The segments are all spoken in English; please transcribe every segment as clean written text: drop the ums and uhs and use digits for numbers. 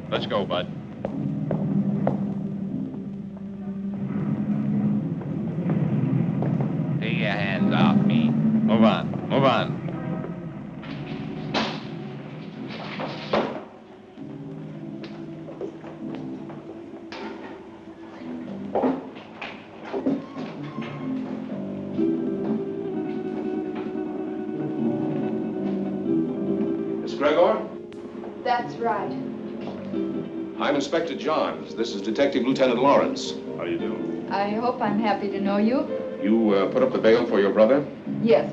Let's go, Bud. Take your hands off me. Move on. Move on. Miss Gregor? That's right. I'm Inspector Johns. This is Detective Lieutenant Lawrence. How do you do? I hope I'm happy to know you. You put up the bail for your brother? Yes.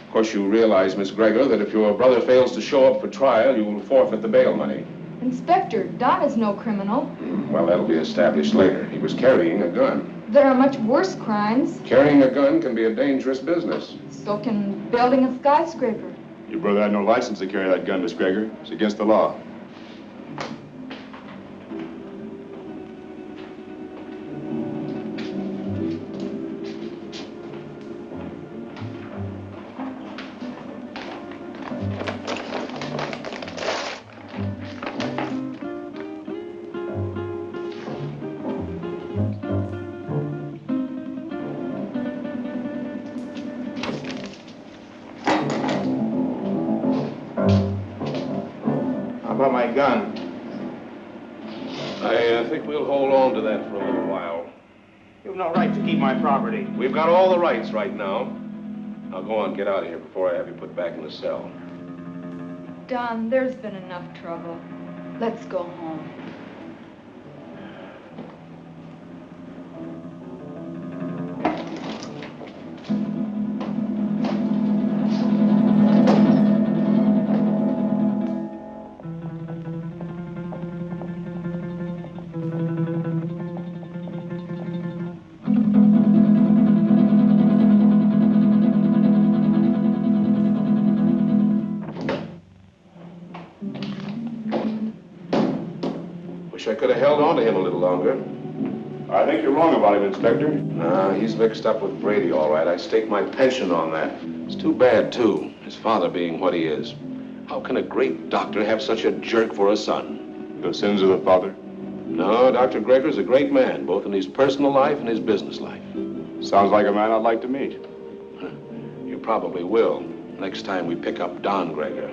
Of course, you realize, Miss Gregor, that if your brother fails to show up for trial, you will forfeit the bail money. Inspector, Don is no criminal. Well, that'll be established later. He was carrying a gun. There are much worse crimes. Carrying a gun can be a dangerous business. So can building a skyscraper. Your brother had no license to carry that gun, Miss Gregor. It's against the law. My gun. I think we'll hold on to that for a little while. You've no right to keep my property. We've got all the rights right now. Now go on, get out of here before I have you put back in the cell. Don, there's been enough trouble. Let's go home. I could have held on to him a little longer. I think you're wrong about him, Inspector. Nah, he's mixed up with Brady, all right. I staked my pension on that. It's too bad, too, his father being what he is. How can a great doctor have such a jerk for a son? The sins of the father? No, Dr. Gregor's a great man, both in his personal life and his business life. Sounds like a man I'd like to meet. You probably will, next time we pick up Don Gregor.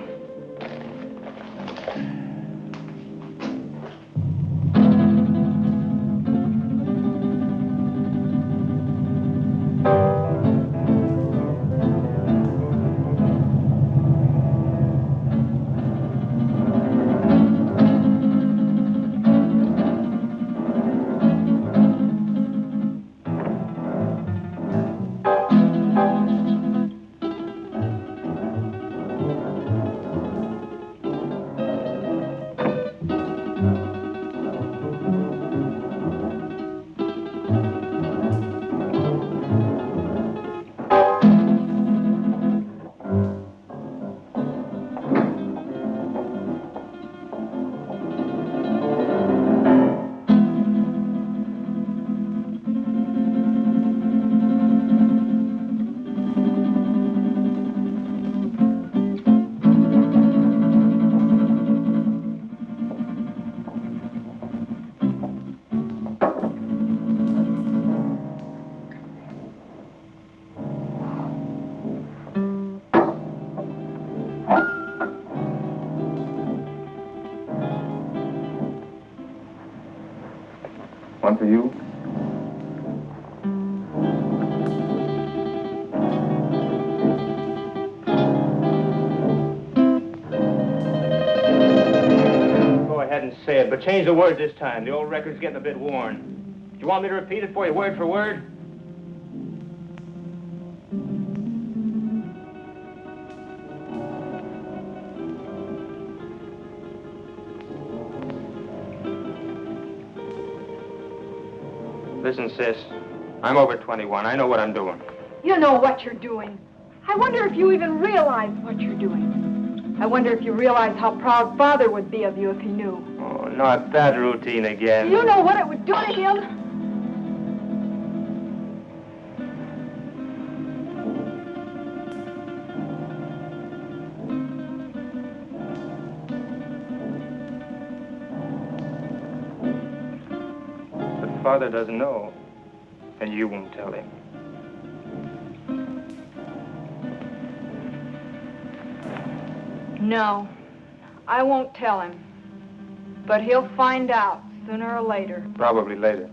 One for you. Go ahead and say it, but change the words this time. The old record's getting a bit worn. Do you want me to repeat it for you word for word? Listen, sis. I'm over 21. I know what I'm doing. You know what you're doing. I wonder if you even realize what you're doing. I wonder if you realize how proud Father would be of you if he knew. Oh, not that routine again. Do you know what it would do to him? But Father doesn't know, and you won't tell him. No, I won't tell him. But he'll find out sooner or later. Probably later.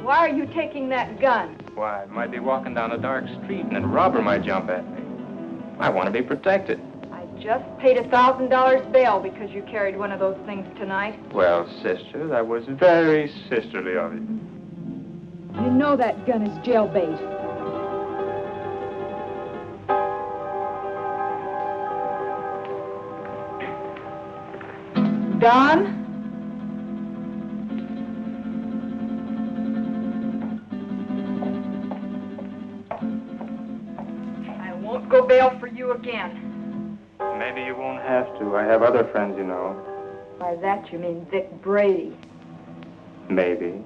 Why are you taking that gun? Why, I might be walking down a dark street and a robber might jump at me. I want to be protected. I just paid $1,000 bail because you carried one of those things tonight. Well, sister, that was very sisterly of you. You know that gun is jailbait. Don? I won't go bail for you again. Maybe you won't have to. I have other friends, you know. By that you mean Vic Brady. Maybe.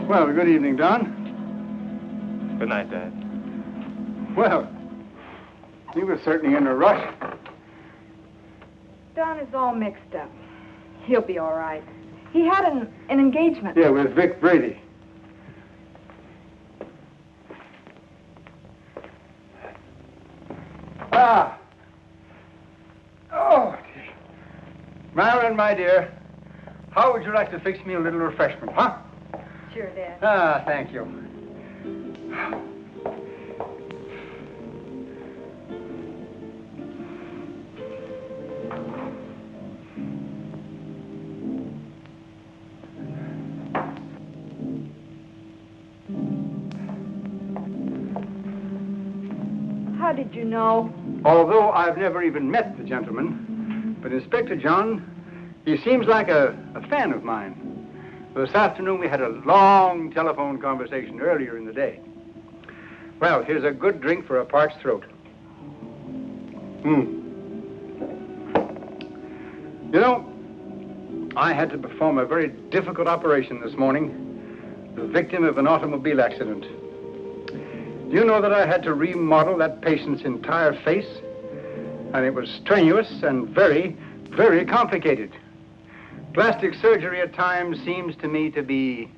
Well, good evening, Don. Good night, Dad. Well, you were certainly in a rush. Don is all mixed up. He'll be all right. He had an engagement. Yeah, with Vic Brady. Ah. Oh, dear. Marilyn, my dear, how would you like to fix me a little refreshment, huh? Sure, Dad. Ah, thank you. How did you know? Although I've never even met the gentleman, but Inspector John, he seems like a fan of mine. This afternoon we had a long telephone conversation earlier in the day. Well, here's a good drink for a parched throat. You know, I had to perform a very difficult operation this morning, the victim of an automobile accident. Do you know that I had to remodel that patient's entire face? And it was strenuous and very, very complicated. Plastic surgery at times seems to me to be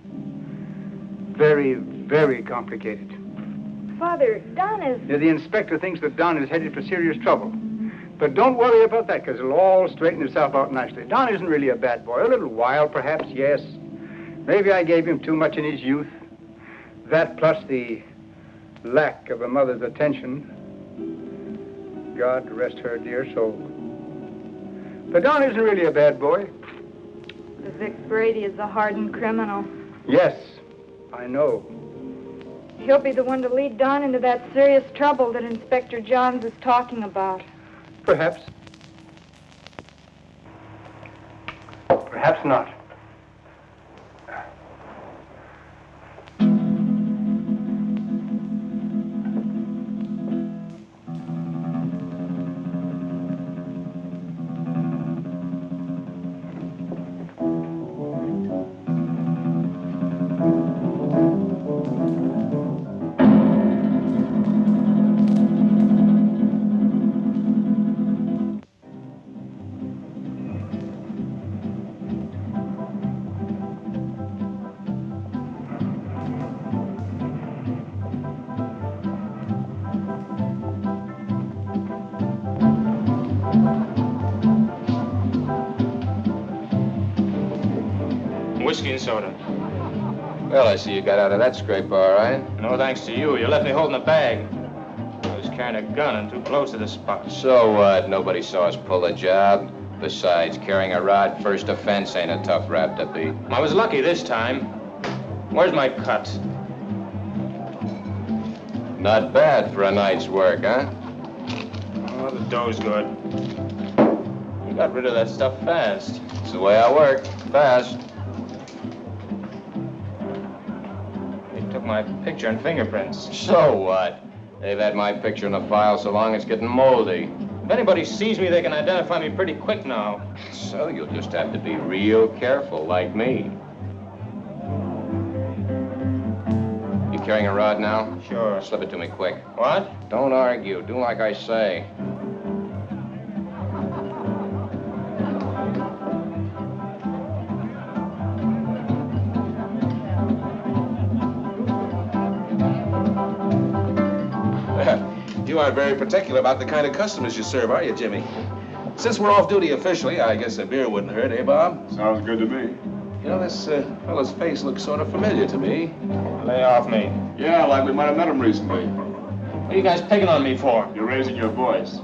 very, very complicated. Father, Don is... Yeah, the inspector thinks that Don is headed for serious trouble. But don't worry about that, because it'll all straighten itself out nicely. Don isn't really a bad boy. A little wild, perhaps, yes. Maybe I gave him too much in his youth. That plus the lack of a mother's attention. God rest her dear soul. But Don isn't really a bad boy. The Vic Brady is a hardened criminal. Yes, I know. He'll be the one to lead Don into that serious trouble that Inspector Johns is talking about. Perhaps. Perhaps not. whiskey and soda. Well, I see you got out of that scrape all right. No thanks to you. You left me holding a bag. I was carrying a gun and too close to the spot. So what? Nobody saw us pull a job. Besides, carrying a rod first offense ain't a tough rap to beat. I was lucky this time. Where's my cut? Not bad for a night's work, huh? Oh, the dough's good. You got rid of that stuff fast. It's the way I work. Fast. They took my picture and fingerprints. So what? They've had my picture in the file so long it's getting moldy. If anybody sees me, they can identify me pretty quick now. So you'll just have to be real careful, like me. You carrying a rod now? Sure. Slip it to me quick. What? Don't argue. Do like I say. You aren't very particular about the kind of customers you serve, are you, Jimmy? Since we're off duty officially, I guess a beer wouldn't hurt, eh, Bob? Sounds good to me. You know, this fellow's face looks sort of familiar to me. Lay off me. Yeah, like we might have met him recently. What are you guys picking on me for? You're raising your voice.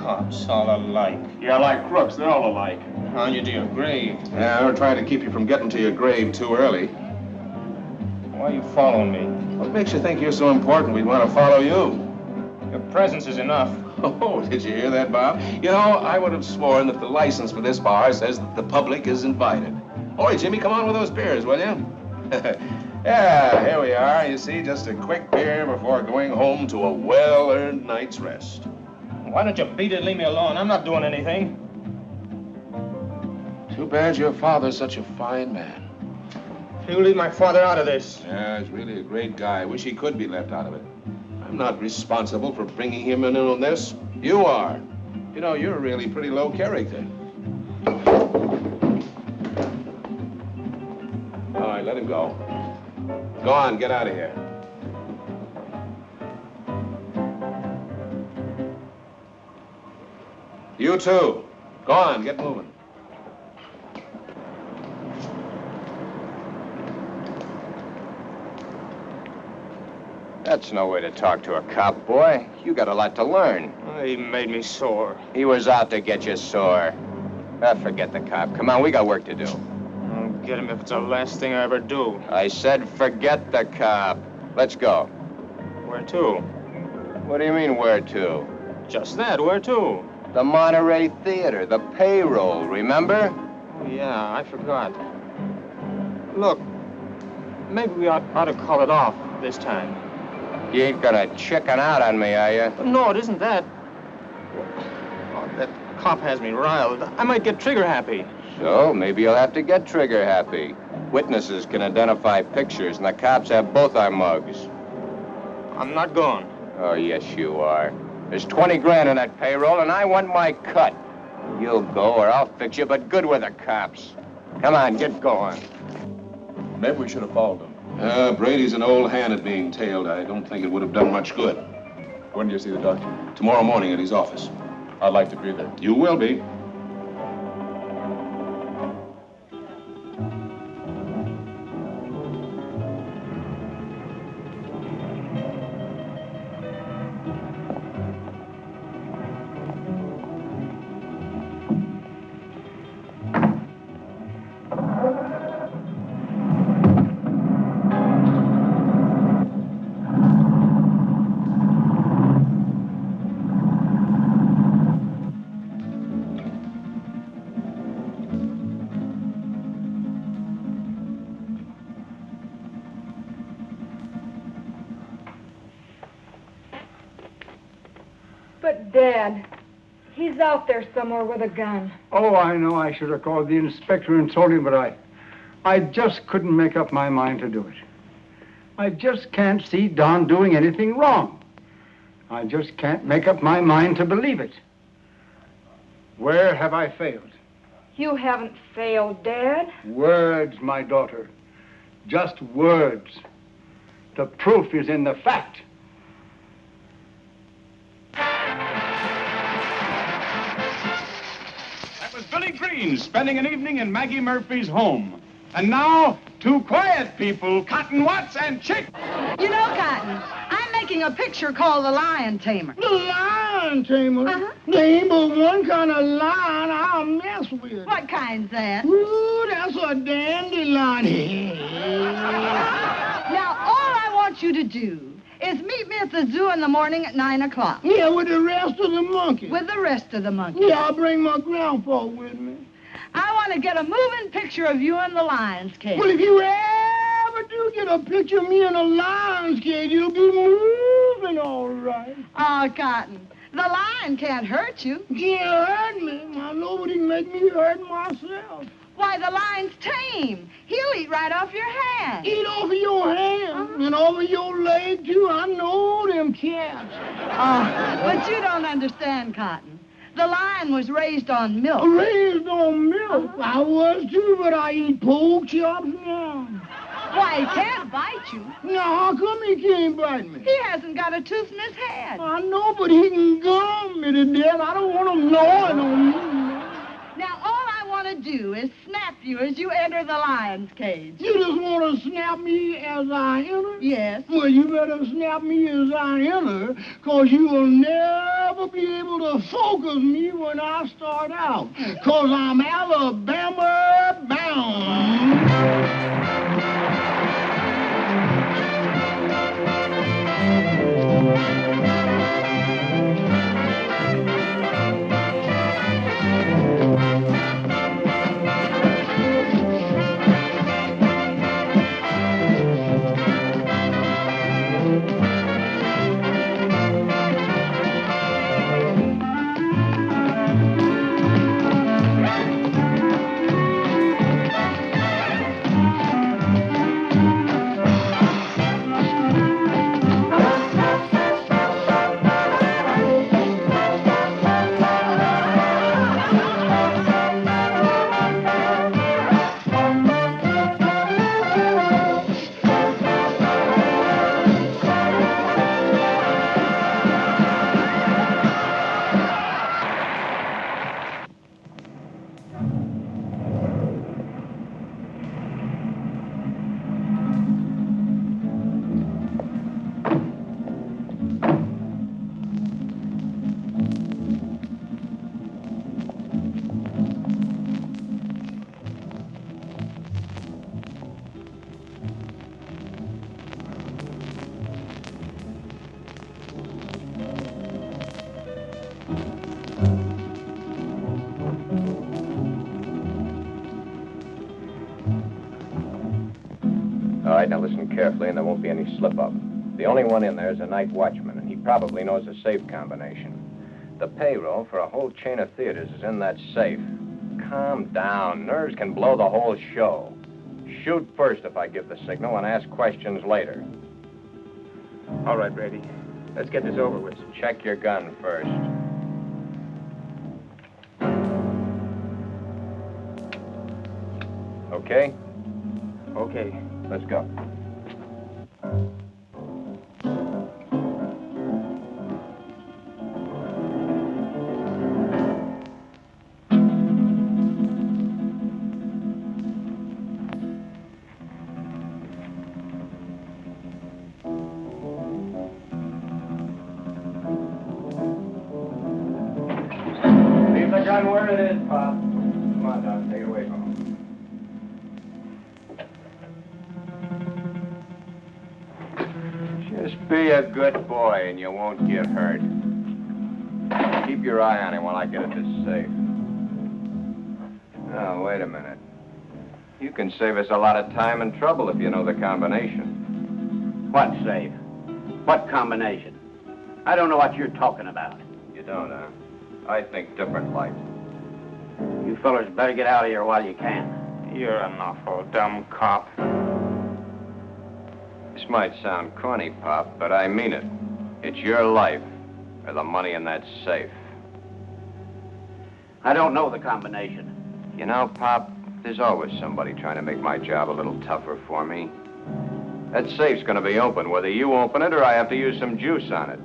Cops all alike. Yeah, like crooks, they're all alike. On you to your grave. Yeah, we're trying to keep you from getting to your grave too early. Why are you following me? What makes you think you're so important we'd want to follow you? Your presence is enough. Oh, did you hear that, Bob? You know, I would have sworn that the license for this bar says that the public is invited. Oi, Jimmy, come on with those beers, will you? Yeah, here we are. You see, just a quick beer before going home to a well-earned night's rest. Why don't you beat it and leave me alone? I'm not doing anything. Too bad your father's such a fine man. You leave my father out of this. Yeah, he's really a great guy. I wish he could be left out of it. I'm not responsible for bringing him in on this. You are. You know, you're really pretty low character. All right, let him go. Go on, get out of here. You too. Go on, get moving. That's no way to talk to a cop, boy. You got a lot to learn. He made me sore. He was out to get you sore. Forget the cop. Come on, we got work to do. I'll get him if it's the last thing I ever do. I said forget the cop. Let's go. Where to? What do you mean, where to? Just that, where to? The Monterey Theatre, the payroll, remember? Oh, yeah, I forgot. Look, maybe we ought to call it off this time. You ain't gonna chicken out on me, are you? No, it isn't that. Oh, that cop has me riled. I might get trigger happy. So, maybe you'll have to get trigger happy. Witnesses can identify pictures, and the cops have both our mugs. I'm not going. Oh, yes, you are. There's 20 grand in that payroll, and I want my cut. You'll go, or I'll fix you, but good with the cops. Come on, get going. Maybe we should have followed them. Brady's an old hand at being tailed. I don't think it would have done much good. When do you see the doctor? Tomorrow morning at his office. I'd like to be there. You will be. But, Dad, he's out there somewhere with a gun. Oh, I know I should have called the inspector and told him, but I just couldn't make up my mind to do it. I just can't see Don doing anything wrong. I just can't make up my mind to believe it. Where have I failed? You haven't failed, Dad. Words, my daughter. Just words. The proof is in the fact. That was Billy Green spending an evening in Maggie Murphy's home. And now, two quiet people, Cotton Watts and Chick. You know, Cotton, I'm making a picture called The Lion Tamer. The Lion Tamer? Uh-huh. There ain't but one kind of lion I'll mess with. What kind's that? Ooh, that's a dandelion. Now, all I want you to do is meet me at the zoo in the morning at 9 o'clock. Yeah, with the rest of the monkeys. With the rest of the monkeys. Yeah, I'll bring my grandpa with me. I want to get a moving picture of you in the lion's cage. Well, if you ever do get a picture of me in a lion's cage, you'll be moving all right. Oh, Cotton, the lion can't hurt you. Can't hurt me. I know what he can make me hurt myself. Why, the lion's tame. He'll eat right off your hand. Eat off of your hand and over your leg, too. I know them cats. Oh, but you don't understand, Cotton. The lion was raised on milk. Raised on milk? I was, too, but I eat pork chops now. Why, he can't bite you. Now, how come he can't bite me? He hasn't got a tooth in his head. I know, but he can gum me to death. I don't want him gnawing on me. Now, all I want to do is snap you as you enter the lion's cage. You just want to snap me as I enter? Yes. Well, you better snap me as I enter, because you will never be able to focus me when I start out, because I'm Alabama bound. All right, now listen carefully, and there won't be any slip-up. The only one in there is a night watchman, and he probably knows the safe combination. The payroll for a whole chain of theaters is in that safe. Calm down. Nerves can blow the whole show. Shoot first if I give the signal, and ask questions later. All right, Brady. Let's get this over with. Check your gun first. Okay? Okay. Let's go. Leave the gun where it is, Pop. Come on, Don. Take it away from him. Just be a good boy and you won't get hurt. Keep your eye on him while I get at this safe. Now, wait a minute. You can save us a lot of time and trouble if you know the combination. What safe? What combination? I don't know what you're talking about. You don't, huh? I think different like. You fellers better get out of here while you can. You're an awful dumb cop. This might sound corny, Pop, but I mean it. It's your life or the money in that safe. I don't know the combination. You know, Pop, there's always somebody trying to make my job a little tougher for me. That safe's going to be open, whether you open it or I have to use some juice on it.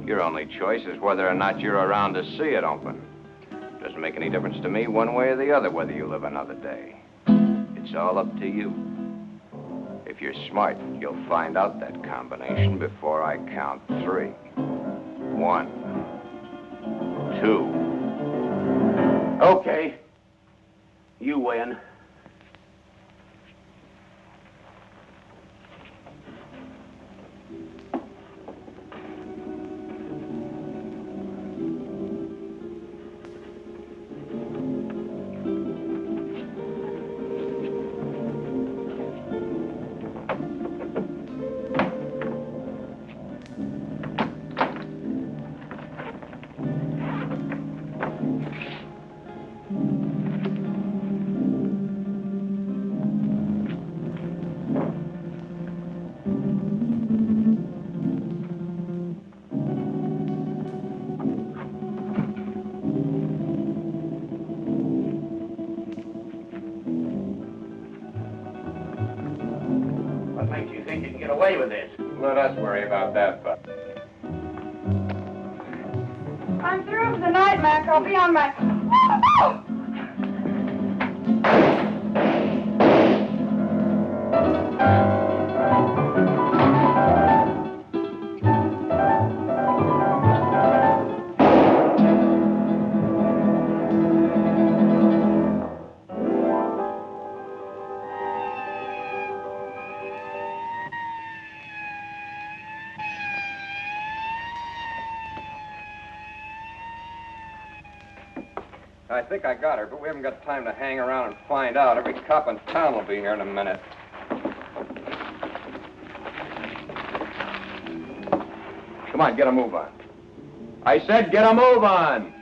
Your only choice is whether or not you're around to see it open. Doesn't make any difference to me one way or the other whether you live another day. It's It's all up to you. If you're smart, you'll find out that combination before I count 3. 1, 2. Okay. You win. What makes you think you can get away with this? Let us worry about that, Buck. I'm through for the night, Mac. I'll be on my... I think I got her, but we haven't got time to hang around and find out. Every cop in town will be here in a minute. Come on, get a move on. I said get a move on!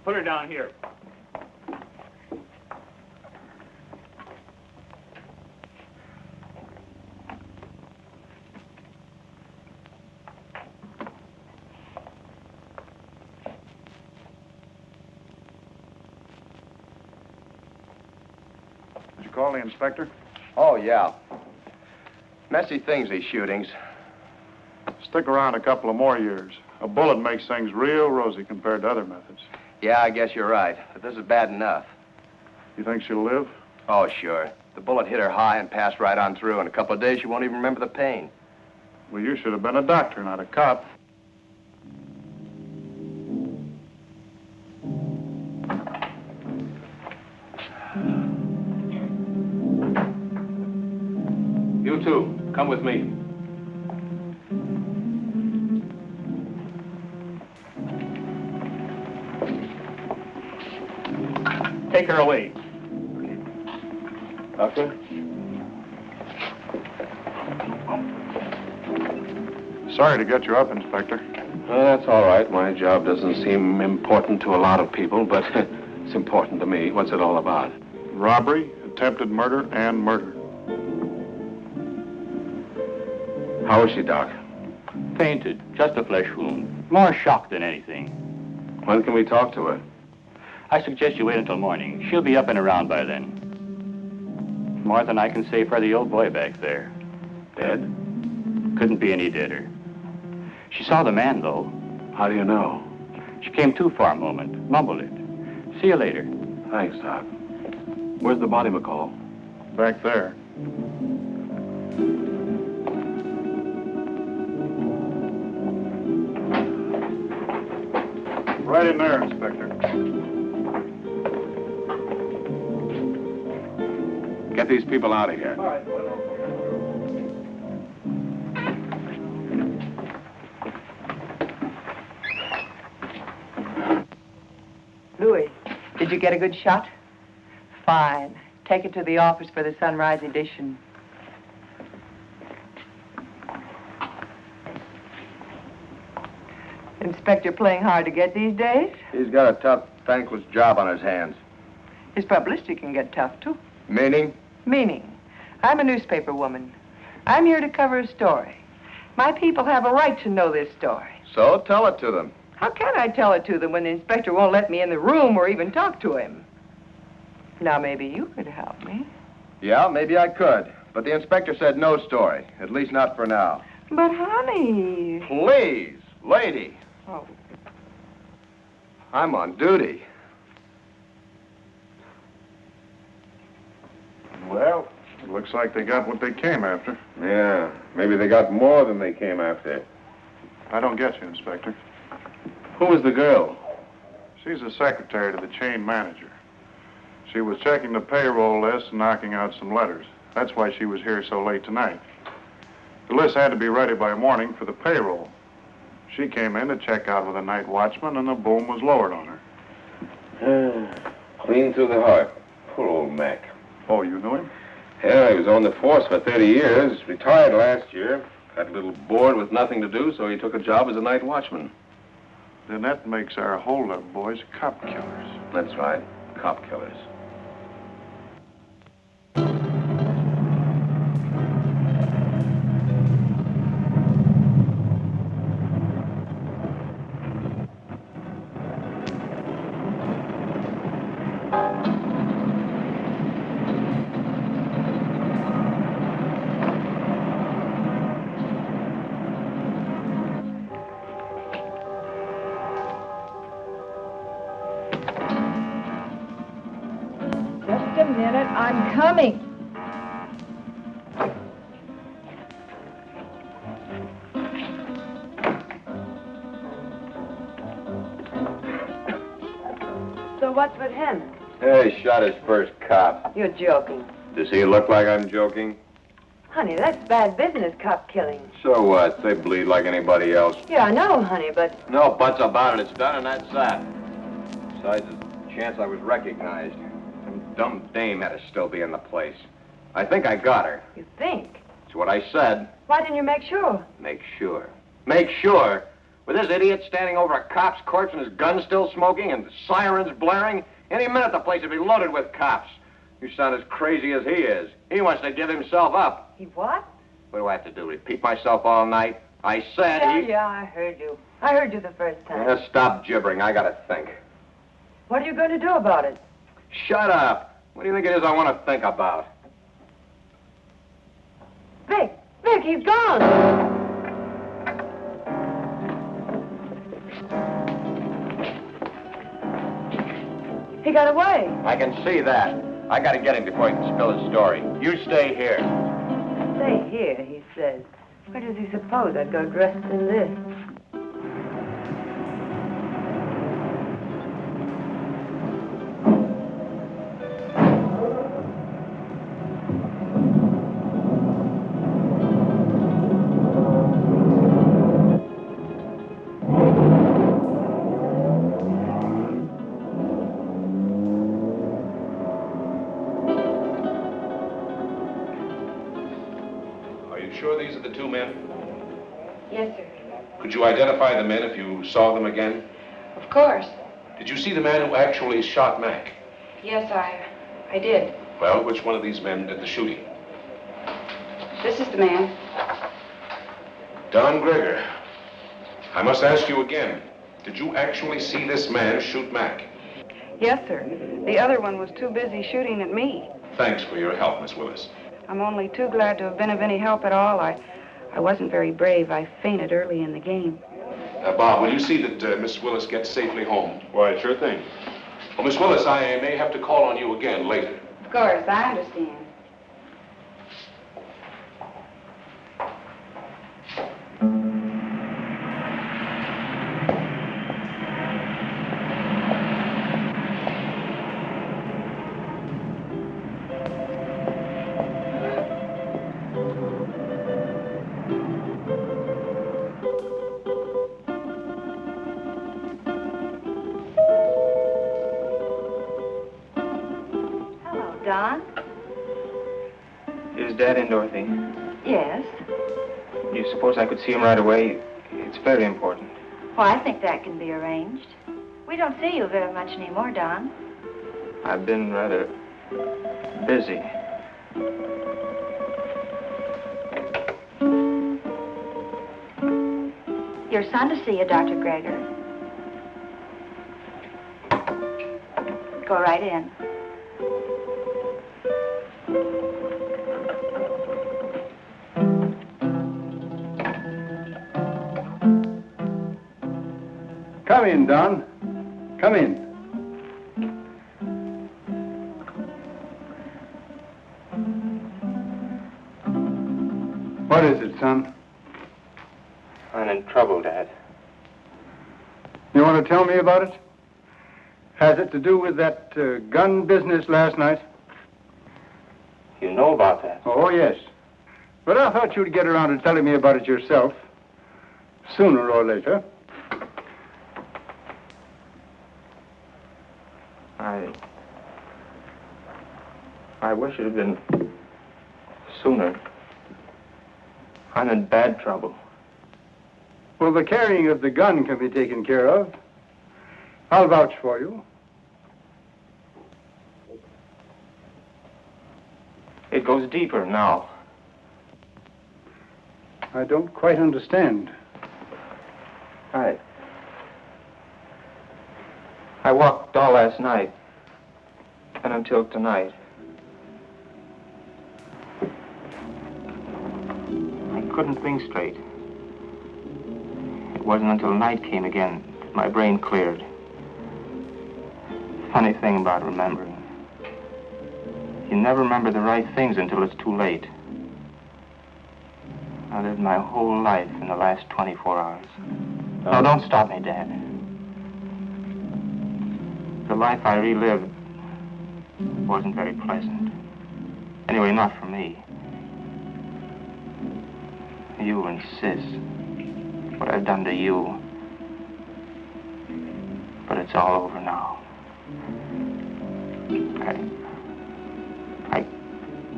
Put her down here. Did you call the inspector? Oh, yeah. Messy things, these shootings. Stick around a couple of more years. A bullet makes things real rosy compared to other methods. Yeah, I guess you're right. But this is bad enough. You think she'll live? Oh, sure. The bullet hit her high and passed right on through. In a couple of days, she won't even remember the pain. Well, you should have been a doctor, not a cop. with me. Take her away. Doctor? Sorry to get you up, Inspector. That's all right. My job doesn't seem important to a lot of people, but it's important to me. What's it all about? Robbery, attempted murder, and murder. How is she, Doc? Fainted. Just a flesh wound. More shock than anything. When can we talk to her? I suggest you wait until morning. She'll be up and around by then. More than I can say for the old boy back there. Dead? Couldn't be any deader. She saw the man, though. How do you know? She came to for a moment, mumbled it. See you later. Thanks, Doc. Where's the body, McCall? Back there. Right in there, Inspector. Get these people out of here. All right. Louis, did you get a good shot? Fine. Take it to the office for the sunrise edition. Inspector playing hard to get these days? He's got a tough, thankless job on his hands. His publicity can get tough, too. Meaning? Meaning, I'm a newspaper woman. I'm here to cover a story. My people have a right to know this story. So tell it to them. How can I tell it to them when the inspector won't let me in the room or even talk to him? Now, maybe you could help me. Yeah, maybe I could. But the inspector said no story. At least not for now. But, honey... Please, lady. Oh. I'm on duty. Well, it looks like they got what they came after. Yeah, maybe they got more than they came after. I don't get you, Inspector. Who was the girl? She's the secretary to the chain manager. She was checking the payroll list and knocking out some letters. That's why she was here so late tonight. The list had to be ready by morning for the payroll. She came in to check out with a night watchman, and the boom was lowered on her. Clean through the heart. Poor old Mac. Oh, you knew him? Yeah, he was on the force for 30 years. Retired last year. Got a little bored with nothing to do, so he took a job as a night watchman. Then that makes our hold-up boys cop killers. That's right. Cop killers. I'm coming. So what's with him? Hey, he shot his first cop. You're joking. Does he look like I'm joking? Honey, that's bad business, cop killing. So what? They bleed like anybody else. Yeah, I know, honey, but... No buts about it. It's done and that's that. Besides, there's a chance I was recognized. Some dumb dame had to still be in the place. I think I got her. You think? That's what I said. Why didn't you make sure? Make sure. Make sure? With this idiot standing over a cop's corpse and his gun still smoking and sirens blaring, any minute the place would be loaded with cops. You sound as crazy as he is. He wants to give himself up. He what? What do I have to do, repeat myself all night? I said Yeah, I heard you. I heard you the first time. Yeah, stop gibbering. I gotta think. What are you going to do about it? Shut up. What do you think it is I want to think about? Vic, he's gone. He got away. I can see that. I gotta get him before he can spill his story. You stay here. Stay here, he says. Where does he suppose I'd go dressed in this? Could you identify the men if you saw them again? Of course. Did you see the man who actually shot Mac? Yes, I did. Well, which one of these men did the shooting? This is the man. Don Gregor. I must ask you again. Did you actually see this man shoot Mac? Yes, sir. The other one was too busy shooting at me. Thanks for your help, Miss Willis. I'm only too glad to have been of any help at all. I wasn't very brave. I fainted early in the game. Bob, will you see that Miss Willis gets safely home? Why, sure thing. Well, Miss Willis, I may have to call on you again later. Of course, I understand. Don? Is Dad in, Dorothy? Yes. You suppose I could see him right away? It's very important. Well, I think that can be arranged. We don't see you very much anymore, Don. I've been rather busy. Your son to see you, Dr. Gregor. Go right in. Come in, Don. Come in. What is it, son? I'm in trouble, Dad. You want to tell me about it? Has it to do with that gun business last night? You know about that? Oh, yes. But I thought you'd get around to telling me about it yourself, sooner or later. I wish it had been sooner. I'm in bad trouble. Well, the carrying of the gun can be taken care of. I'll vouch for you. It goes deeper now. I don't quite understand. I walked all last night and until tonight. I couldn't think straight. It wasn't until night came again that my brain cleared. Funny thing about remembering. You never remember the right things until it's too late. I lived my whole life in the last 24 hours. No, don't stop me, Dad. The life I relived wasn't very pleasant. Anyway, not for me. You and Sis. What I've done to you. But it's all over now. I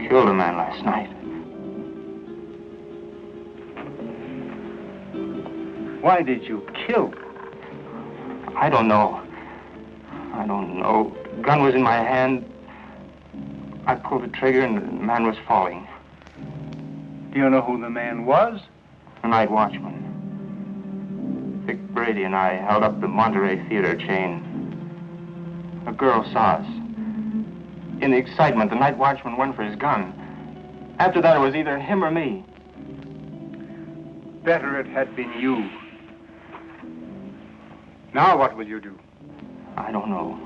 killed a man last night. Why did you kill? I don't know. The gun was in my hand. I pulled the trigger and the man was falling. Do you know who the man was? The night watchman. Vic Brady and I held up the Monterey Theatre chain. A girl saw us. In the excitement, the night watchman went for his gun. After that, it was either him or me. Better it had been you. Now what will you do? I don't know.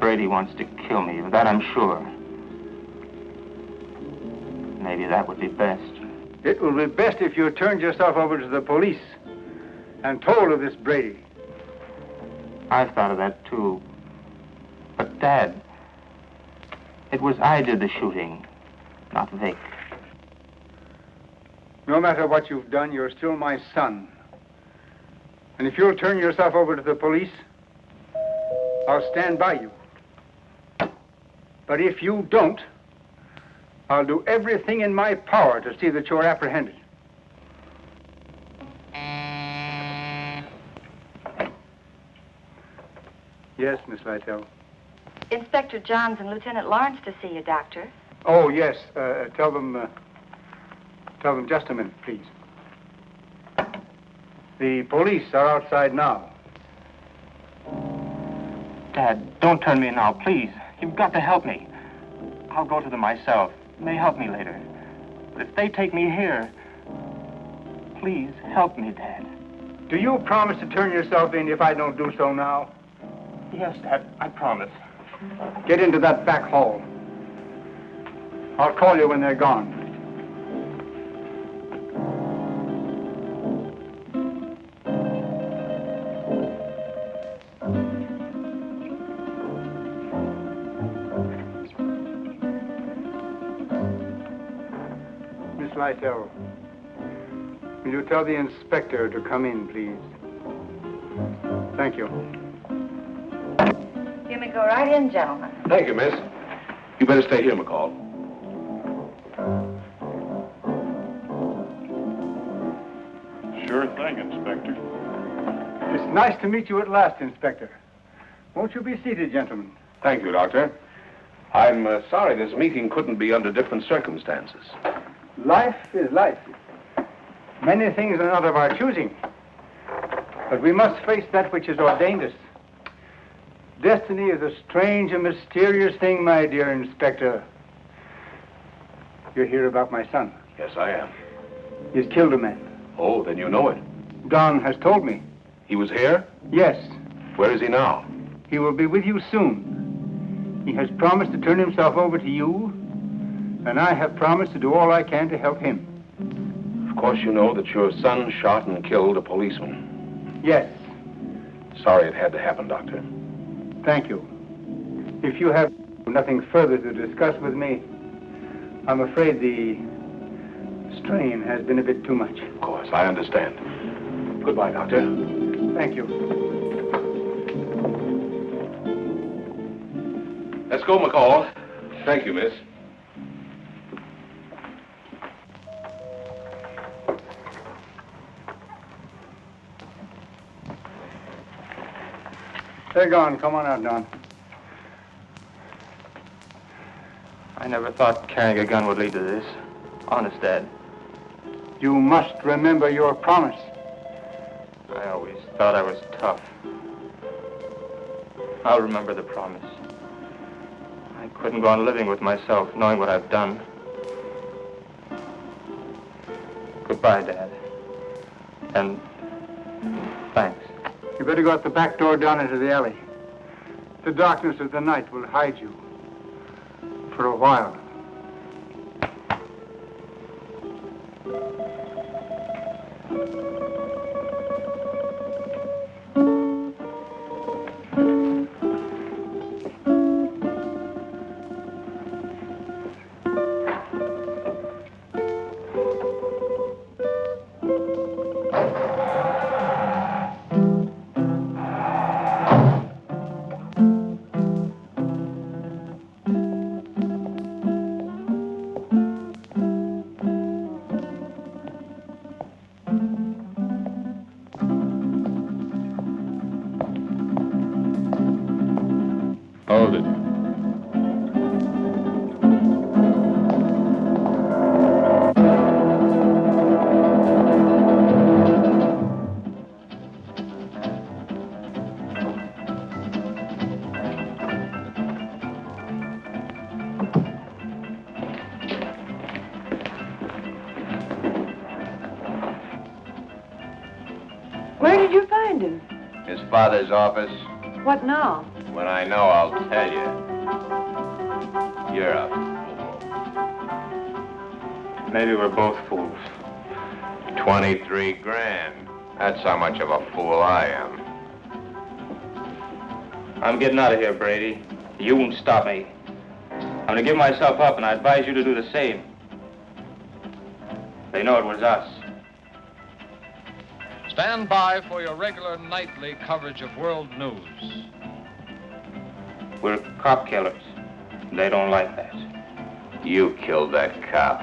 Brady wants to kill me, of that I'm sure. Maybe that would be best. It will be best if you turned yourself over to the police and told of this Brady. I've thought of that, too. But, Dad, it was I did the shooting, not Vic. No matter what you've done, you're still my son. And if you'll turn yourself over to the police, I'll stand by you. But if you don't, I'll do everything in my power to see that you're apprehended. Yes, Miss Lytle. Inspector Johns and Lieutenant Lawrence to see you, Doctor. Oh, yes. Tell them just a minute, please. The police are outside now. Dad, don't turn me now, please. You've got to help me. I'll go to them myself. It may help me later. But if they take me here, please help me, Dad. Do you promise to turn yourself in if I don't do so now? Yes, Dad, I promise. Get into that back hall. I'll call you when they're gone. Miss Lytle, will you tell the inspector to come in, please? Thank you. You may go right in, gentlemen. Thank you, miss. You better stay here, McCall. Sure thing, Inspector. It's nice to meet you at last, Inspector. Won't you be seated, gentlemen? Thank you, Doctor. I'm sorry this meeting couldn't be under different circumstances. Life is life. Many things are not of our choosing. But we must face that which has ordained us. Destiny is a strange and mysterious thing, my dear Inspector. You're here about my son. Yes, I am. He's killed a man. Oh, then you know it. Don has told me. He was here? Yes. Where is he now? He will be with you soon. He has promised to turn himself over to you, and I have promised to do all I can to help him. Of course you know that your son shot and killed a policeman. Yes. Sorry it had to happen, Doctor. Thank you. If you have nothing further to discuss with me, I'm afraid the strain has been a bit too much. Of course, I understand. Goodbye, Doctor. Thank you. Let's go, McCall. Thank you, miss. They're gone. Come on out, Don. I never thought carrying a gun would lead to this. Honest, Dad. You must remember your promise. I always thought I was tough. I'll remember the promise. I couldn't go on living with myself, knowing what I've done. Goodbye, Dad. And thanks. You better go out the back door down into the alley. The darkness of the night will hide you. For a while. Hold it. Where did you find him? His father's office. What now? When I know, I'll tell you. You're a fool. Maybe we're both fools. 23 grand. That's how much of a fool I am. I'm getting out of here, Brady. You won't stop me. I'm gonna give myself up, and I advise you to do the same. They know it was us. Stand by for your regular nightly coverage of world news. We're cop killers. They don't like that. You killed that cop.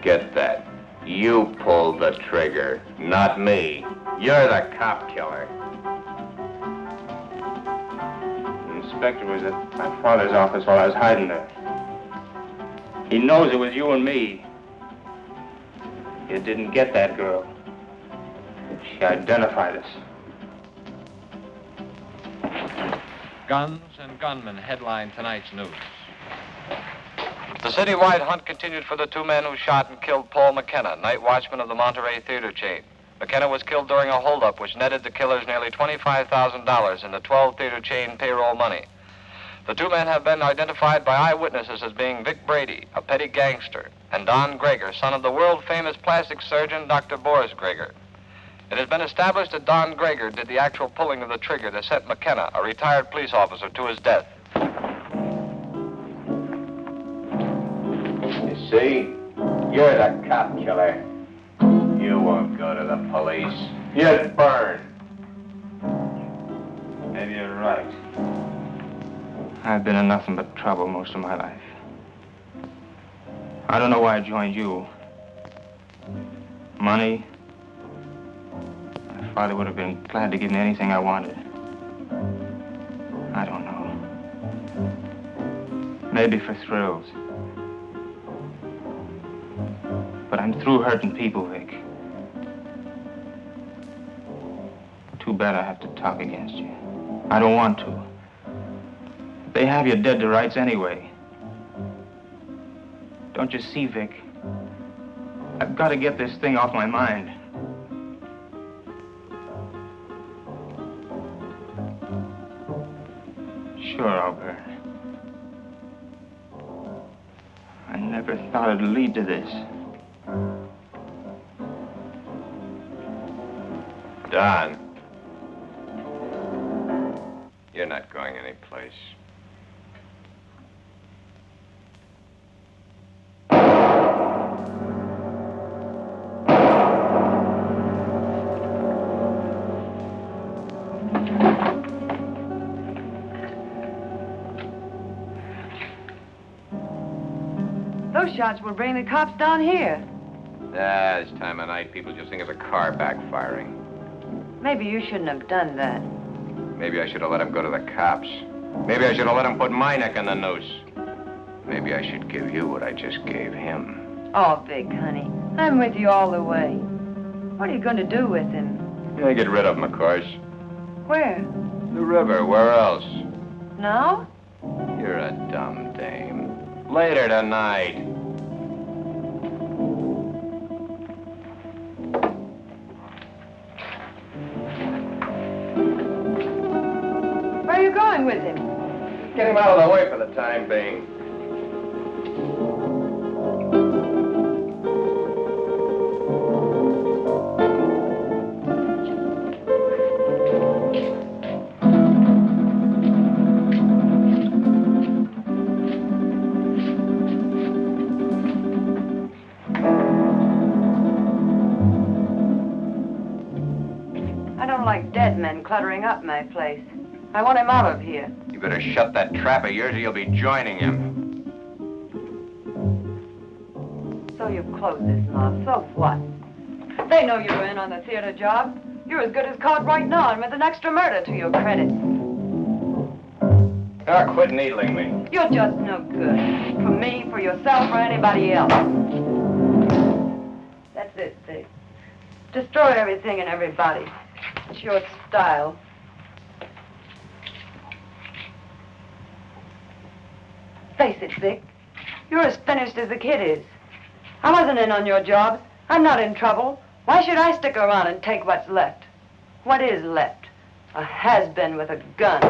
Get that. You pulled the trigger, not me. You're the cop killer. inspector was at my father's office while I was hiding there. He knows it was you and me. You didn't get that girl. She identified us. Guns and gunmen headline tonight's news. The citywide hunt continued for the two men who shot and killed Paul McKinnon, night watchman of the Monterey Theatre chain. McKinnon was killed during a holdup which netted the killers nearly $25,000 in the 12-theater chain payroll money. The two men have been identified by eyewitnesses as being Vic Brady, a petty gangster, and Don Gregor, son of the world-famous plastic surgeon Dr. Boris Gregor. It has been established that Don Gregor did the actual pulling of the trigger that sent McKenna, a retired police officer, to his death. You see? You're the cop killer. You won't go to the police. You'd burn. Maybe you're right. I've been in nothing but trouble most of my life. I don't know why I joined you. Money? My father would have been glad to give me anything I wanted. I don't know. Maybe for thrills. But I'm through hurting people, Vic. Too bad I have to talk against you. I don't want to. They have you dead to rights anyway. Don't you see, Vic? I've got to get this thing off my mind. Sure, I'll burn. I never thought it'd lead to this. Don. You're not going anyplace. Those shots will bring the cops down here. This time of night, people just think it's a car backfiring. Maybe you shouldn't have done that. Maybe I should have let him go to the cops. Maybe I should have let him put my neck in the noose. Maybe I should give you what I just gave him. Oh, Vic, honey, I'm with you all the way. What are you going to do with him? Yeah, get rid of him, of course. Where? The river, where else? Now? You're a dumb dame. Later tonight. Where are you going with him? Get him out of the way for the time being. I don't like dead men cluttering up my place. I want him out of here. You better shut that trap of yours or you'll be joining him. So you've closed this mouth. So what? They know you're in on the theater job. You're as good as caught right now and with an extra murder to your credit. Ah, quit needling me. You're just no good. For me, for yourself, or anybody else. That's it, Vic. Destroy everything and everybody. It's your style. Face it, Vic. You're as finished as the kid is. I wasn't in on your job. I'm not in trouble. Why should I stick around and take what's left? What is left? A has-been with a gun.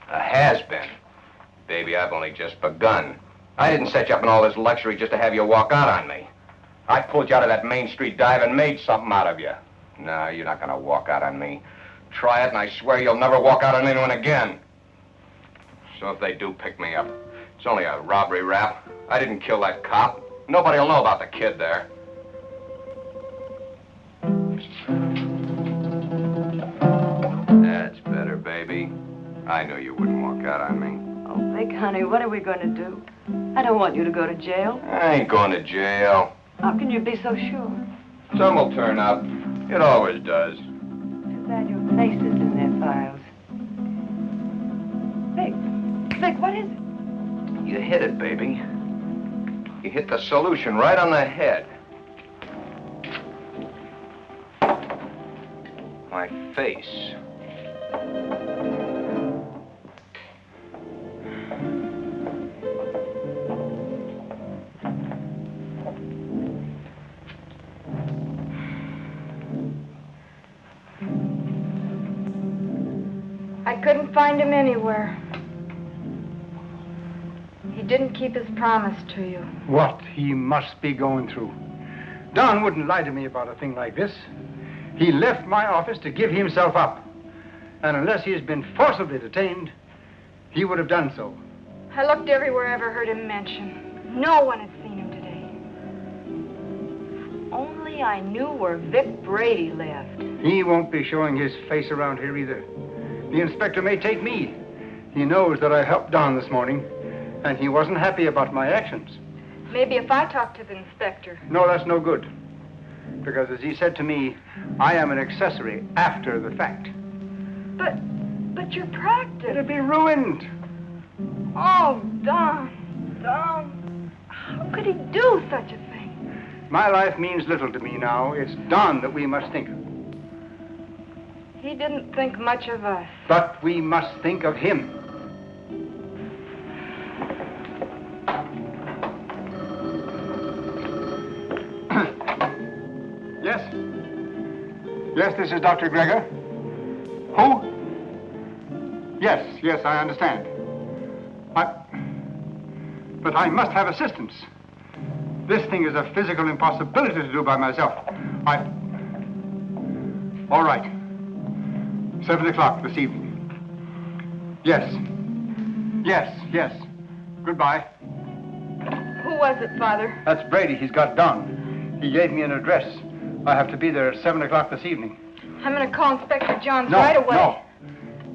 A has-been? Baby, I've only just begun. I didn't set you up in all this luxury just to have you walk out on me. I pulled you out of that Main Street dive and made something out of you. No, you're not gonna walk out on me. Try it and I swear you'll never walk out on anyone again. So if they do pick me up, it's only a robbery rap. I didn't kill that cop. Nobody'll know about the kid there. That's better, baby. I knew you wouldn't walk out on me. Oh, Vic, honey, what are we going to do? I don't want you to go to jail. I ain't going to jail. How can you be so sure? Some will turn up. It always does. Too bad your face is in their files. Vic, Vic, what is it? You hit it, baby. You hit the solution right on the head. My face. I couldn't find him anywhere. He didn't keep his promise to you. What he must be going through. Don wouldn't lie to me about a thing like this. He left my office to give himself up. And unless he has been forcibly detained, he would have done so. I looked everywhere I ever heard him mention. No one had seen him today. If only I knew where Vic Brady lived. He won't be showing his face around here either. The inspector may take me. He knows that I helped Don this morning, and he wasn't happy about my actions. Maybe if I talk to the inspector. No, that's no good. Because as he said to me, I am an accessory after the fact. But your practice. It'll be ruined. Oh, Don. How could he do such a thing? My life means little to me now. It's Don that we must think of. He didn't think much of us. But we must think of him. Yes? Yes, this is Dr. Gregor. Who? Yes, I understand. But I must have assistance. This thing is a physical impossibility to do by myself. All right. 7 o'clock this evening. Yes. Goodbye. Who was it, Father? That's Brady. He's got Don. He gave me an address. I have to be there at 7 o'clock this evening. I'm going to call Inspector Johns right away.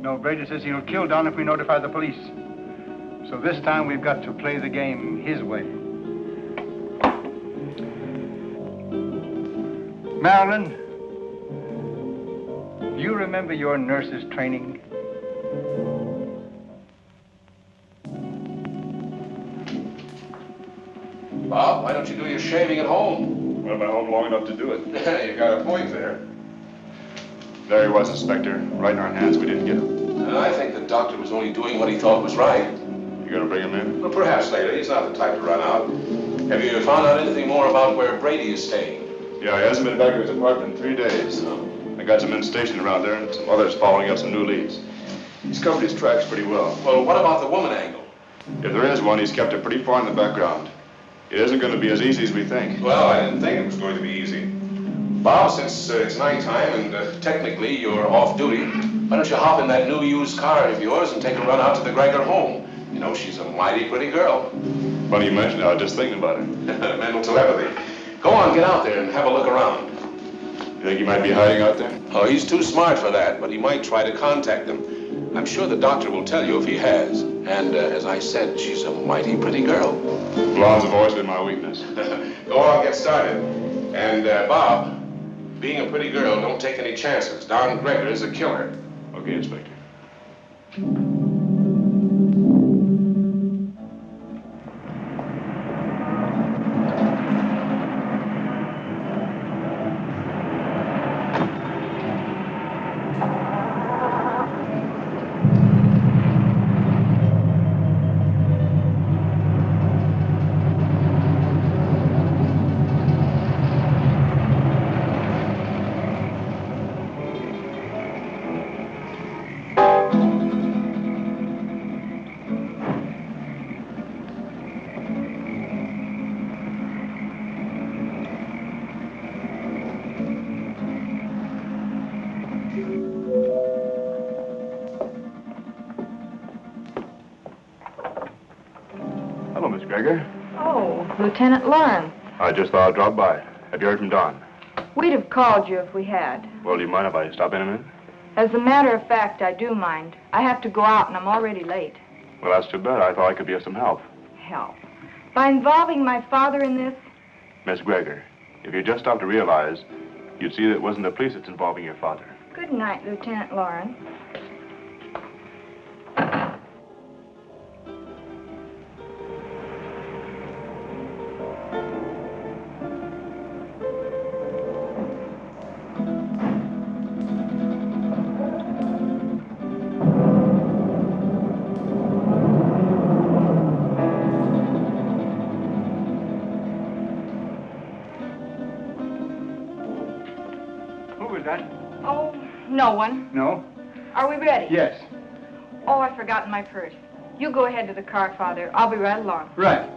No, Brady says he'll kill Don if we notify the police. So this time we've got to play the game his way. Marilyn, do you remember your nurse's training? Bob, why don't you do your shaving at home? Well, I'm at home long enough to do it. You got a point there. There he was, Inspector. Right in our hands. We didn't get him. I think the doctor was only doing what he thought was right. You gonna bring him in? Well, perhaps later. He's not the type to run out. Have you found out anything more about where Brady is staying? Yeah, he hasn't been back to his apartment in 3 days. I got some men stationed around there and some others following up some new leads. He's covered his tracks pretty well. Well, what about the woman angle? If there is one, he's kept it pretty far in the background. It isn't going to be as easy as we think. Well, I didn't think it was going to be easy. Bob, since it's nighttime and technically you're off duty, why don't you hop in that new used car of yours and take a run out to the Gregor home? You know, she's a mighty pretty girl. Funny you mentioned it. I was just thinking about it. Mental telepathy. Go on, get out there and have a look around. You think he might be hiding out there? Oh, he's too smart for that, but he might try to contact them. I'm sure the doctor will tell you if he has. And as I said, she's a mighty pretty girl. Blondes have always been my weakness. Go on, get started. And, Bob, being a pretty girl, don't take any chances. Don Gregor is a killer. Okay, Inspector. Hello, Miss Gregor. Oh, Lieutenant Lawrence. I just thought I'd drop by. Have you heard from Don? We'd have called you if we had. Well, do you mind if I stop in a minute? As a matter of fact, I do mind. I have to go out and I'm already late. Well, that's too bad. I thought I could be of some help. Help? By involving my father in this? Miss Gregor, if you just stopped to realize, you'd see that it wasn't the police that's involving your father. Good night, Lieutenant Lawrence. Who was that? Oh, no one. No? Are we ready? Yes. Oh, I've forgotten my purse. You go ahead to the car, Father. I'll be right along. Right.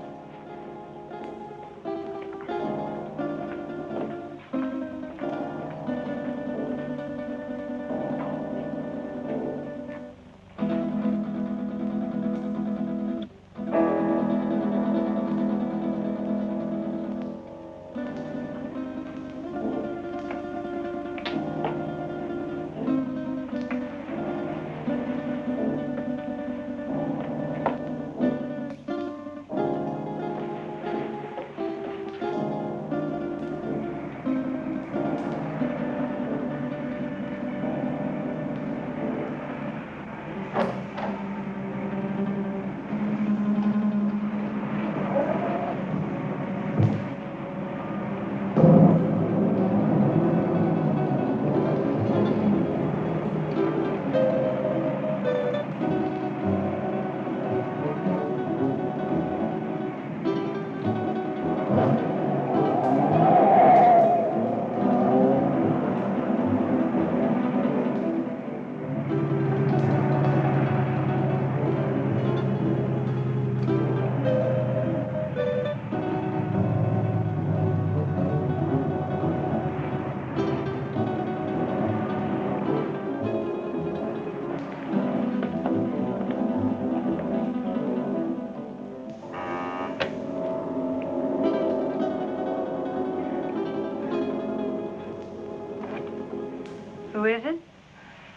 Who is it?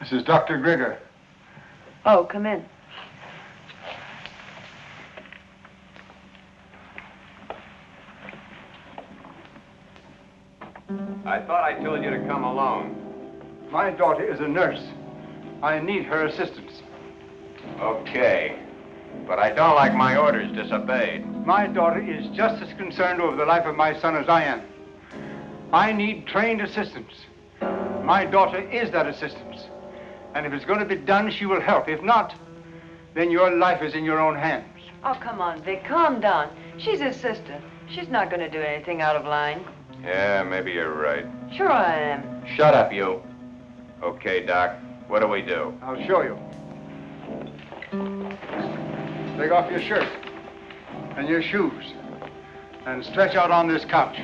This is Dr. Gregor. Oh, come in. I thought I told you to come alone. My daughter is a nurse. I need her assistance. Okay. But I don't like my orders disobeyed. My daughter is just as concerned over the life of my son as I am. I need trained assistance. My daughter is that assistance. And if it's going to be done, she will help. If not, then your life is in your own hands. Oh, come on, Vic. Calm down. She's his sister. She's not going to do anything out of line. Yeah, maybe you're right. Sure I am. Shut up, you. Okay, Doc. What do we do? I'll show you. Take off your shirt and your shoes and stretch out on this couch.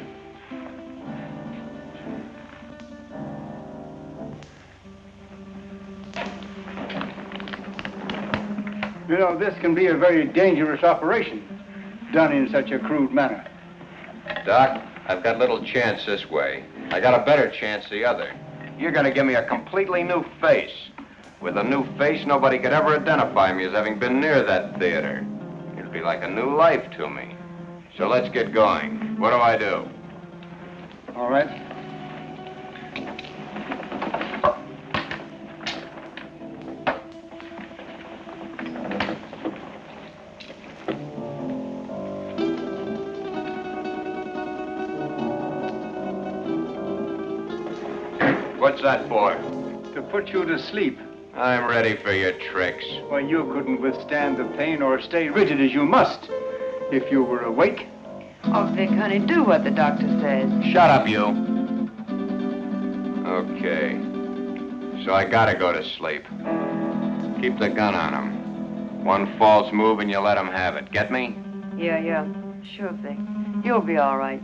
You know, this can be a very dangerous operation, done in such a crude manner. Doc, I've got little chance this way. I got a better chance the other. You're gonna give me a completely new face. With a new face, nobody could ever identify me as having been near that theater. It'd be like a new life to me. So let's get going. What do I do? All right. What's that for? To put you to sleep. I'm ready for your tricks. Well, you couldn't withstand the pain or stay rigid as you must if you were awake. Oh, Vic, honey, do what the doctor says. Shut up, you. Okay. So I gotta go to sleep. Keep the gun on him. One false move and you let him have it. Get me? Yeah. Sure, Vic. You'll be all right.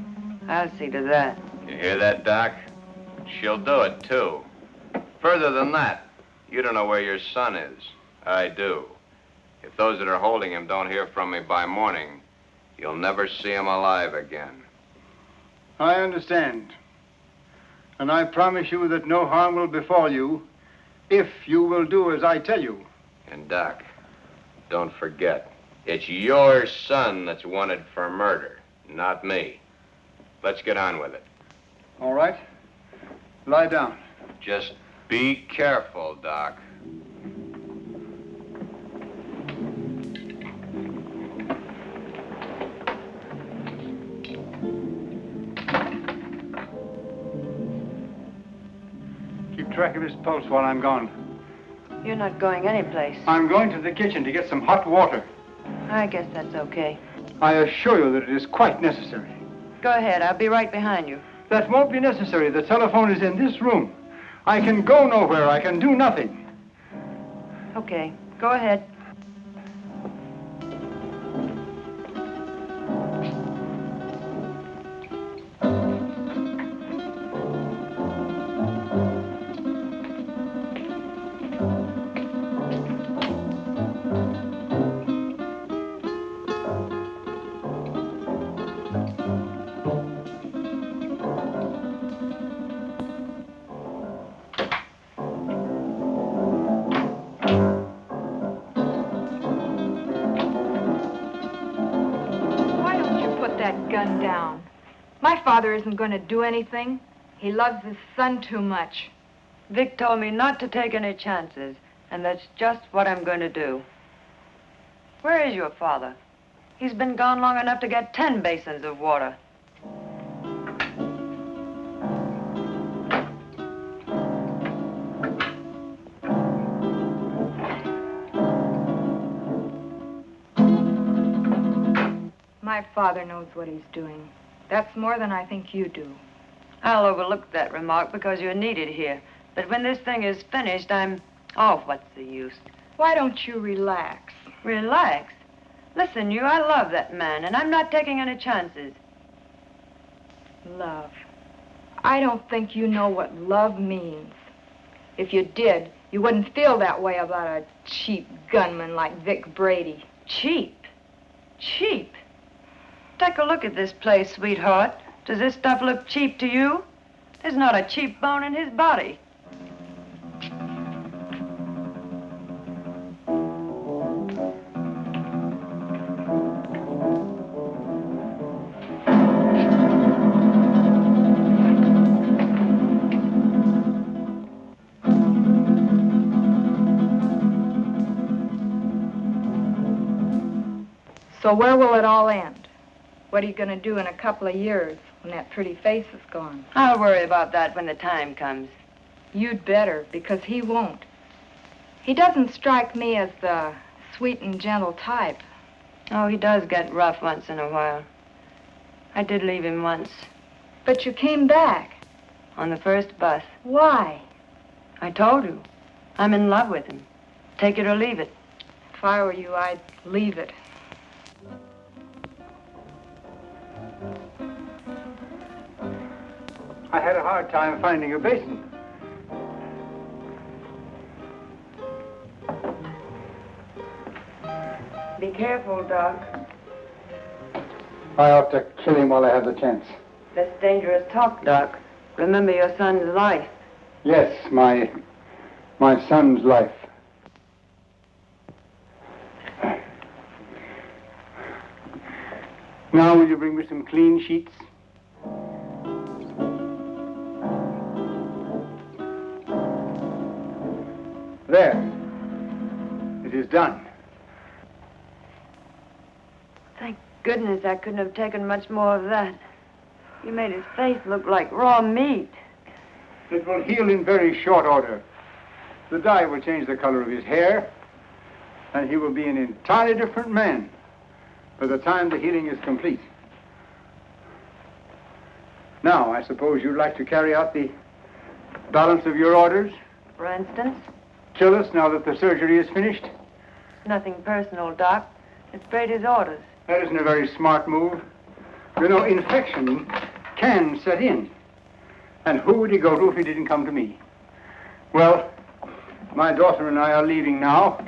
I'll see to that. You hear that, Doc? She'll do it, too. Further than that, you don't know where your son is. I do. If those that are holding him don't hear from me by morning, you'll never see him alive again. I understand. And I promise you that no harm will befall you if you will do as I tell you. And, Doc, don't forget, it's your son that's wanted for murder, not me. Let's get on with it. All right. Lie down. Just be careful, Doc. Keep track of his pulse while I'm gone. You're not going anyplace. I'm going to the kitchen to get some hot water. I guess that's okay. I assure you that it is quite necessary. Go ahead. I'll be right behind you. That won't be necessary. The telephone is in this room. I can go nowhere. I can do nothing. Okay, go ahead. Gun down. My father isn't going to do anything. He loves his son too much. Vic told me not to take any chances, and that's just what I'm going to do. Where is your father? He's been gone long enough to get 10 basins of water. My father knows what he's doing. That's more than I think you do. I'll overlook that remark because you're needed here. But when this thing is finished, oh, what's the use? Why don't you relax? Relax? Listen, I love that man, and I'm not taking any chances. Love. I don't think you know what love means. If you did, you wouldn't feel that way about a cheap gunman like Vic Brady. Cheap? Cheap? Take a look at this place, sweetheart. Does this stuff look cheap to you? There's not a cheap bone in his body. So where will it all end? What are you going to do in a couple of years when that pretty face is gone? I'll worry about that when the time comes. You'd better, because he won't. He doesn't strike me as the sweet and gentle type. Oh, he does get rough once in a while. I did leave him once. But you came back. On the first bus. Why? I told you. I'm in love with him. Take it or leave it. If I were you, I'd leave it. I had a hard time finding a basin. Be careful, Doc. I ought to kill him while I have the chance. That's dangerous talk, Doc. Remember your son's life. Yes, my son's life. Now will you bring me some clean sheets? There. It is done. Thank goodness I couldn't have taken much more of that. You made his face look like raw meat. It will heal in very short order. The dye will change the color of his hair, and he will be an entirely different man by the time the healing is complete. Now, I suppose you'd like to carry out the balance of your orders? For instance? Kill us now that the surgery is finished? Nothing personal, Doc. It's Brady's orders. That isn't a very smart move. You know, infection can set in. And who would he go to if he didn't come to me? Well, my daughter and I are leaving now.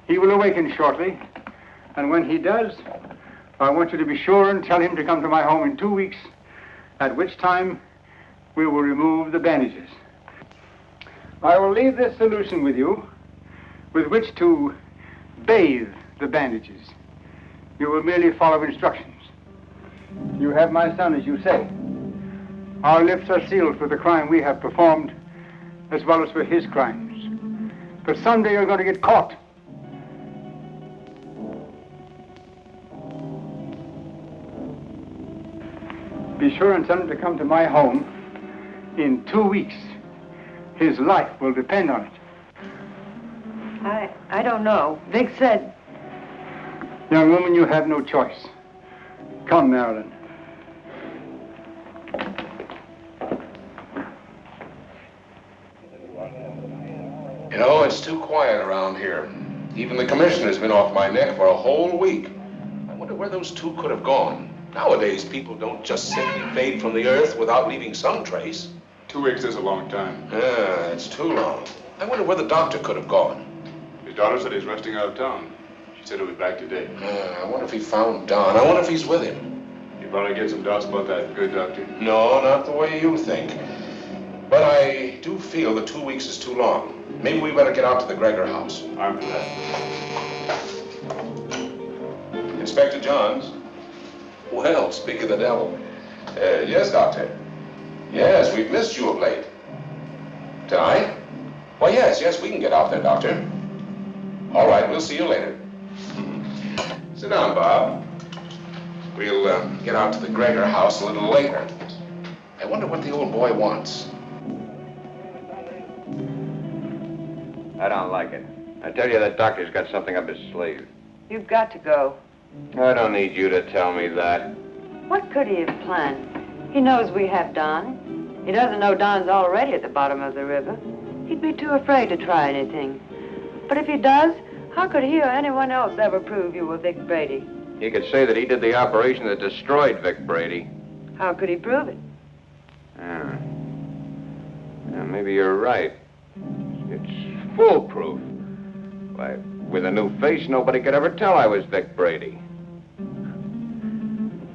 He will awaken shortly. And when he does, I want you to be sure and tell him to come to my home in 2 weeks, at which time we will remove the bandages. I will leave this solution with you, with which to bathe the bandages. You will merely follow instructions. You have my son, as you say. Our lips are sealed for the crime we have performed, as well as for his crimes. But someday you're going to get caught. Be sure and tell him to come to my home in 2 weeks. His life will depend on it. I don't know. Vic said... Young woman, you have no choice. Come, Marilyn. You know, it's too quiet around here. Even the commissioner's been off my neck for a whole week. I wonder where those two could have gone. Nowadays, people don't just simply fade from the earth without leaving some trace. 2 weeks is a long time. Yeah, it's too long. I wonder where the doctor could have gone. His daughter said he's resting out of town. She said he'll be back today. I wonder if he found Don. I wonder if he's with him. You probably get some doubts about that, good doctor. No, not the way you think. But I do feel that 2 weeks is too long. Maybe we better get out to the Gregor house. I'm for that. Inspector Johns. Well, speak of the devil. Yes, Doctor. Yes, we've missed you of late. Tonight? Well, yes, we can get out there, Doctor. All right, we'll see you later. Sit down, Bob. We'll get out to the Gregor house a little later. I wonder what the old boy wants. I don't like it. I tell you, that doctor's got something up his sleeve. You've got to go. I don't need you to tell me that. What could he have planned? He knows we have Don. He doesn't know Don's already at the bottom of the river. He'd be too afraid to try anything. But if he does, how could he or anyone else ever prove you were Vic Brady? He could say that he did the operation that destroyed Vic Brady. How could he prove it? Yeah, maybe you're right. It's foolproof. Why, with a new face, nobody could ever tell I was Vic Brady.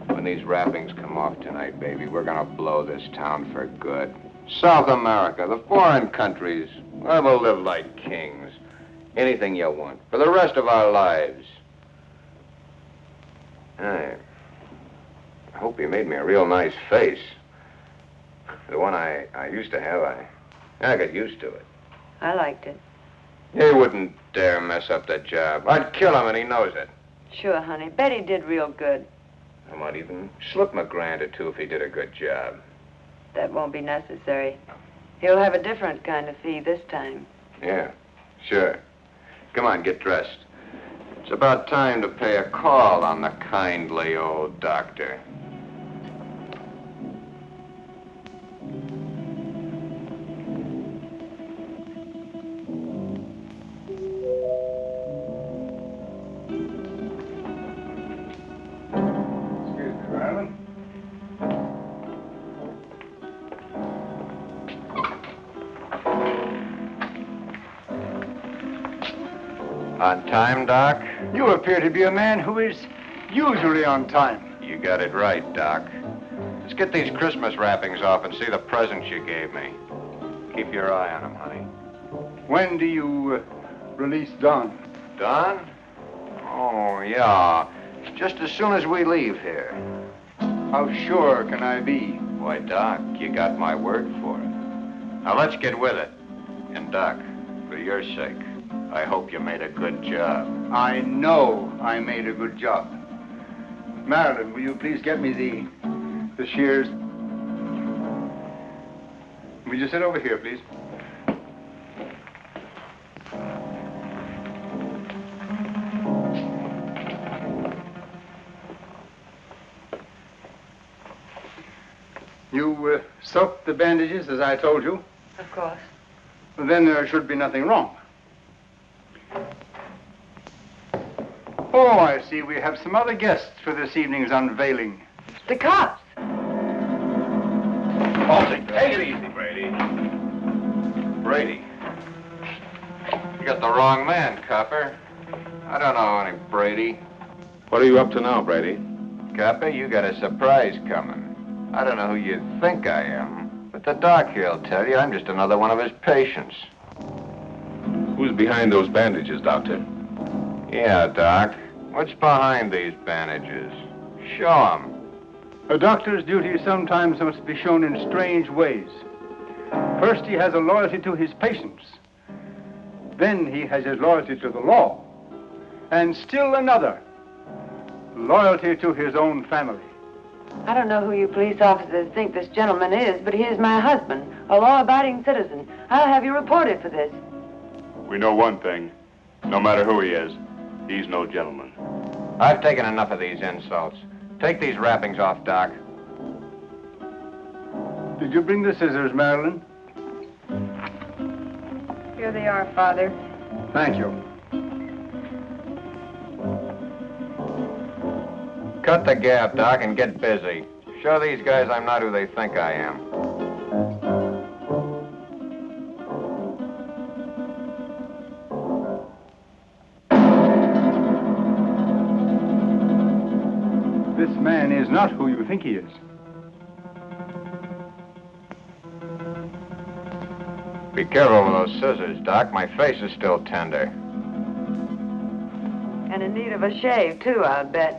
When these wrappings come off tonight, baby, we're gonna blow this town for good. South America, the foreign countries, we'll live like kings. Anything you want, for the rest of our lives. I hope you made me a real nice face. The one I used to have, I got used to it. I liked it. He wouldn't dare mess up the job. I'd kill him, and he knows it. Sure, honey. Betty did real good. I might even slip him a grand or two if he did a good job. That won't be necessary. He'll have a different kind of fee this time. Yeah, sure. Come on, get dressed. It's about time to pay a call on the kindly old doctor. Excuse me, Marilyn. On time, Doc? You appear to be a man who is usually on time. You got it right, Doc. Let's get these Christmas wrappings off and see the presents you gave me. Keep your eye on them, honey. When do you release Don? Don? Oh, yeah. Just as soon as we leave here. How sure can I be? Why, Doc, you got my word for it. Now, let's get with it. And, Doc, for your sake, I hope you made a good job. I know I made a good job. Marilyn, will you please get me the shears? Will you sit over here, please? You soaked the bandages as I told you? Of course. Well, then there should be nothing wrong. Oh, I see. We have some other guests for this evening's unveiling. The cops. Take it easy, Brady. Brady. You got the wrong man, copper. I don't know any Brady. What are you up to now, Brady? Copper, you got a surprise coming. I don't know who you think I am, but the doc here'll tell you I'm just another one of his patients. Who's behind those bandages, Doctor? Yeah, Doc. What's behind these bandages? Show 'em. A doctor's duty sometimes must be shown in strange ways. First, he has a loyalty to his patients. Then he has his loyalty to the law. And still another, loyalty to his own family. I don't know who you police officers think this gentleman is, but he is my husband, a law-abiding citizen. I'll have you reported for this. We know one thing. No matter who he is, he's no gentleman. I've taken enough of these insults. Take these wrappings off, Doc. Did you bring the scissors, Marilyn? You're Here they are, Father. Thank you. Cut the gab, Doc, and get busy. Show these guys I'm not who they think I am. This man is not who you think he is. Be careful with those scissors, Doc. My face is still tender. And in need of a shave, too, I'll bet.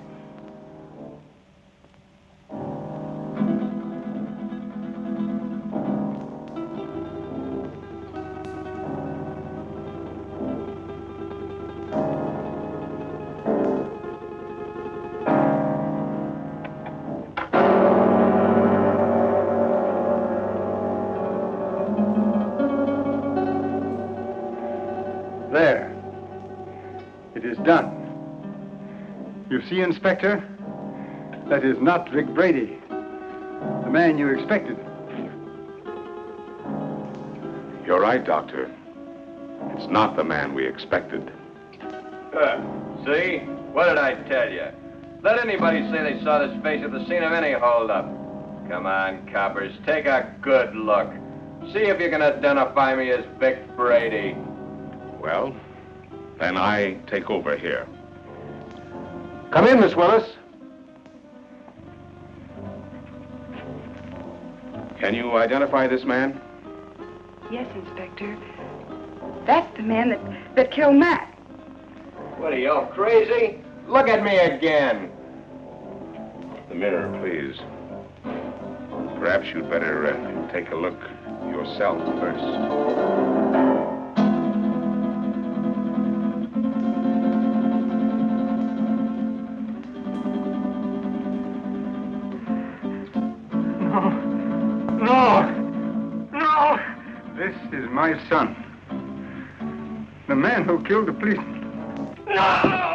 There. It is done. You see, Inspector? That is not Vic Brady, the man you expected. You're right, Doctor. It's not the man we expected. See? What did I tell you? Let anybody say they saw this face at the scene of any holdup. Come on, coppers, take a good look. See if you can identify me as Vic Brady. Well, then I take over here. Come in, Miss Willis. Can you identify this man? Yes, Inspector. That's the man that killed Matt. What are you, all crazy? Look at me again. The mirror, please. Perhaps you'd better take a look yourself first. No! This is my son. The man who killed the policeman. No!